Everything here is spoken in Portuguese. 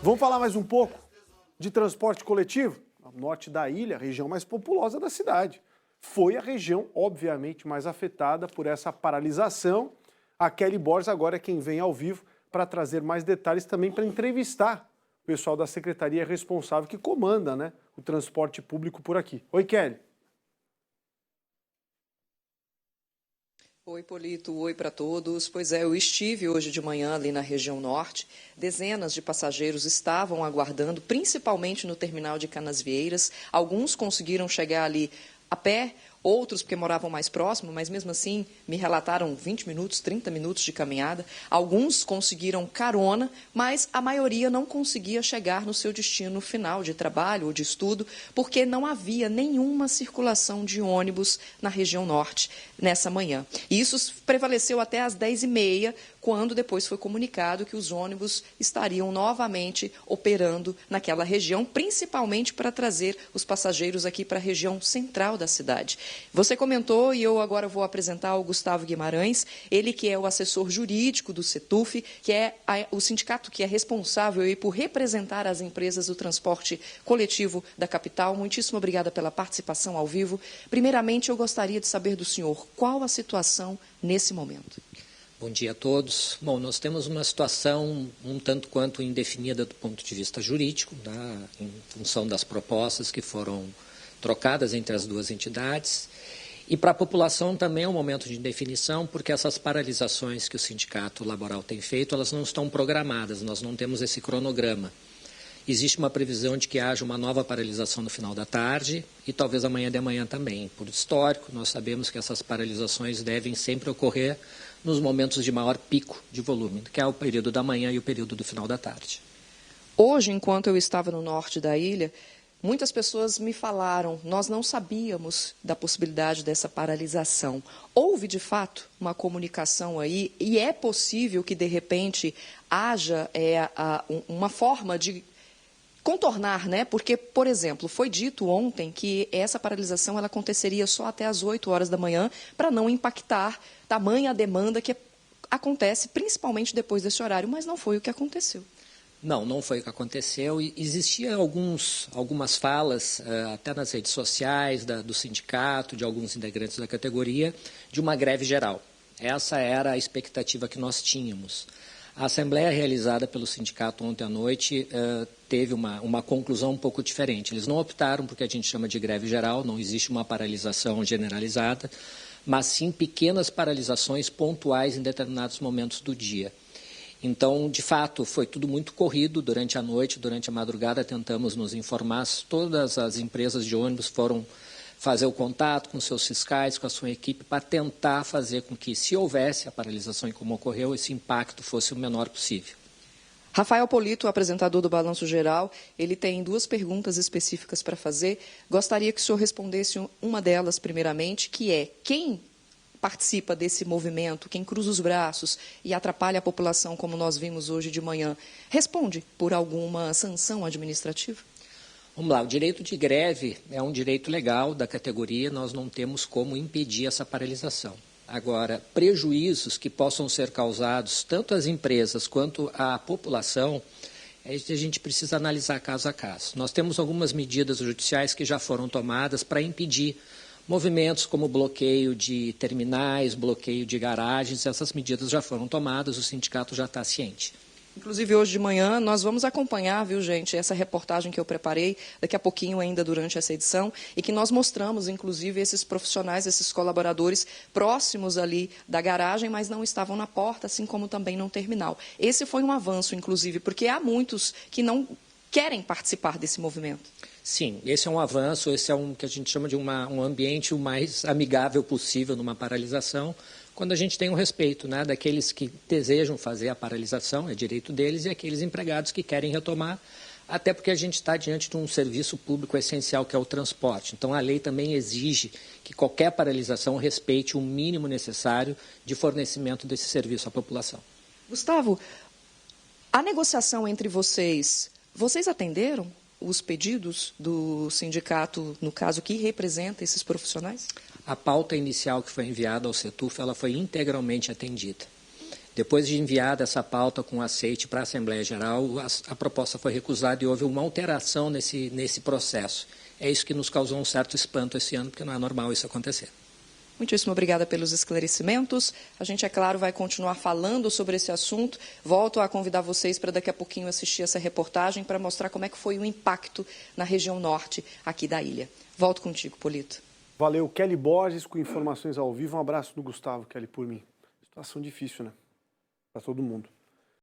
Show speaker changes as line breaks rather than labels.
Vamos falar mais um pouco de transporte coletivo? O norte da ilha, a região mais populosa da cidade. Foi a região, obviamente, mais afetada por essa paralisação. A Kelly Borges agora é quem vem ao vivo para trazer mais detalhes, também para entrevistar o pessoal da secretaria responsável que comanda, né, o transporte público por aqui. Oi, Kelly.
Oi, Polito. Oi para todos. Pois é, eu estive hoje de manhã ali na região norte. Dezenas de passageiros estavam aguardando, principalmente no terminal de Canasvieiras. Alguns conseguiram chegar ali a pé, outros porque moravam mais próximo, mas mesmo assim me relataram 20 minutos, 30 minutos de caminhada. Alguns conseguiram carona, mas a maioria não conseguia chegar no seu destino final de trabalho ou de estudo, porque não havia nenhuma circulação de ônibus na região norte nessa manhã. E isso prevaleceu até às 10h30, quando depois foi comunicado que os ônibus estariam novamente operando naquela região, principalmente para trazer os passageiros aqui para a região central da cidade. Você comentou, e eu agora vou apresentar o Gustavo Guimarães, ele que é o assessor jurídico do CETUF, que é o sindicato que é responsável aí por representar as empresas do transporte coletivo da capital. Muitíssimo obrigada pela participação ao vivo. Primeiramente, eu gostaria de saber do senhor qual a situação nesse momento.
Bom dia a todos. Bom, nós temos uma situação um tanto quanto indefinida do ponto de vista jurídico, tá? Em função das propostas que foram trocadas entre as duas entidades. E para a população também é um momento de indefinição, porque essas paralisações que o Sindicato Laboral tem feito, elas não estão programadas, nós não temos esse cronograma. Existe uma previsão de que haja uma nova paralisação no final da tarde e talvez amanhã de manhã também. Por histórico, nós sabemos que essas paralisações devem sempre ocorrer nos momentos de maior pico de volume, que é o período da manhã e o período do final da tarde.
Hoje, enquanto eu estava no norte da ilha, muitas pessoas me falaram, nós não sabíamos da possibilidade dessa paralisação. Houve, de fato, uma comunicação aí e é possível que, de repente, haja uma forma de contornar, né? Porque, por exemplo, foi dito ontem que essa paralisação ela aconteceria só até às 8 horas da manhã para não impactar tamanha demanda que acontece principalmente depois desse horário, mas não foi o que aconteceu.
Não, não foi o que aconteceu. Existiam algumas falas, até nas redes sociais, do sindicato, de alguns integrantes da categoria, de uma greve geral. Essa era a expectativa que nós tínhamos. A assembleia realizada pelo sindicato ontem à noite teve uma conclusão um pouco diferente. Eles não optaram por que a gente chama de greve geral, não existe uma paralisação generalizada, mas sim pequenas paralisações pontuais em determinados momentos do dia. Então, de fato, foi tudo muito corrido durante a noite, durante a madrugada tentamos nos informar, todas as empresas de ônibus foram fazer o contato com seus fiscais, com a sua equipe, para tentar fazer com que, se houvesse a paralisação e como ocorreu, esse impacto fosse o menor possível.
Rafael Polito, apresentador do Balanço Geral, ele tem duas perguntas específicas para fazer. Gostaria que o senhor respondesse uma delas primeiramente, que é quem participa desse movimento, quem cruza os braços e atrapalha a população, como nós vimos hoje de manhã, responde por alguma sanção administrativa?
Vamos lá, o direito de greve é um direito legal da categoria, nós não temos como impedir essa paralisação. Agora, prejuízos que possam ser causados tanto às empresas quanto à população, a gente precisa analisar caso a caso. Nós temos algumas medidas judiciais que já foram tomadas para impedir movimentos como bloqueio de terminais, bloqueio de garagens, essas medidas já foram tomadas, o sindicato já está ciente.
Inclusive, hoje de manhã, nós vamos acompanhar, viu, gente, essa reportagem que eu preparei, daqui a pouquinho ainda durante essa edição, e que nós mostramos, inclusive, esses profissionais, esses colaboradores próximos ali da garagem, mas não estavam na porta, assim como também no terminal. Esse foi um avanço, inclusive, porque há muitos que não querem participar desse movimento.
Sim, esse é um avanço, esse é um que a gente chama de um ambiente o mais amigável possível numa paralisação, quando a gente tem o respeito, né, daqueles que desejam fazer a paralisação, é direito deles, e aqueles empregados que querem retomar, até porque a gente está diante de um serviço público essencial que é o transporte. Então, a lei também exige que qualquer paralisação respeite o mínimo necessário de fornecimento desse serviço à população.
Gustavo, a negociação entre vocês atenderam os pedidos do sindicato, no caso, que representa esses profissionais?
A pauta inicial que foi enviada ao CETUF, ela foi integralmente atendida. Depois de enviada essa pauta com aceite para a Assembleia Geral, a proposta foi recusada e houve uma alteração nesse processo. É isso que nos causou um certo espanto esse ano, porque não é normal isso acontecer.
Muitíssimo obrigada pelos esclarecimentos. A gente, é claro, vai continuar falando sobre esse assunto. Volto a convidar vocês para daqui a pouquinho assistir essa reportagem para mostrar como é que foi o impacto na região norte aqui da ilha. Volto contigo, Polito.
Valeu, Kelly Borges, com informações ao vivo. Um abraço do Gustavo, Kelly, por mim. Situação difícil, né? Para todo mundo.